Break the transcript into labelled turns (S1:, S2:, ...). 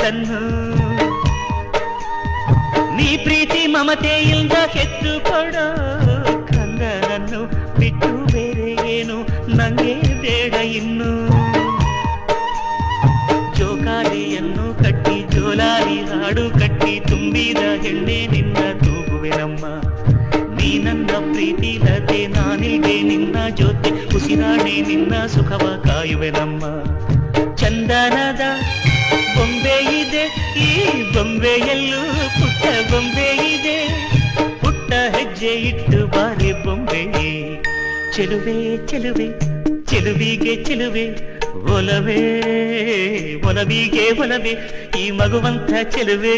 S1: ಮಾತನ್ನು ನೀ ಪ್ರೀತಿ ಮಮತೆಯಿಂದ ಹೆತ್ತು ಕೊಡೋ ಕಂದನನ್ನು ಬಿಟ್ಟು ಬೇರೆ ಏನು ನಂಗೆ ಬೇಡ ಇನ್ನು ಜೋಕಾಲಿಯನ್ನು ಕಟ್ಟಿ ಜೋಲಾಲಿ ಹಾಡು ಕಟ್ಟಿ ತುಂಬಿದ ಹೆಣ್ಣೆ ನಿನ್ನ ತೂಗುವೆನಮ್ಮ ನೀ ನನ್ನ ಪ್ರೀತಿ ಲತೆ ನಾನಿಗೆ ನಿನ್ನ ಜೊತೆ ಉಸಿರಾಣೆ ನಿನ್ನ ಸುಖವ ಕಾಯುವೆನಮ್ಮ ಚಂದನದ ಬೊಂಬೆ ಇದೆ ಈ ಬೊಂಬೆಯಲ್ಲೂ ಪುಟ್ಟ ಬೊಂಬೆ ಇದೆ ಪುಟ್ಟ ಹೆಜ್ಜೆ ಇಟ್ಟು ಬಾರಿ ಬೊಂಬೆ ಚೆಲುವೆ ಚೆಲುವೆ ಚೆಲುವಿಗೆ ಚೆಲುವೆ ಒಲವೇ ಒಲವಿಗೆ ಒಲವೇ ಈ ಮಗುವಂತ ಚೆಲುವೆ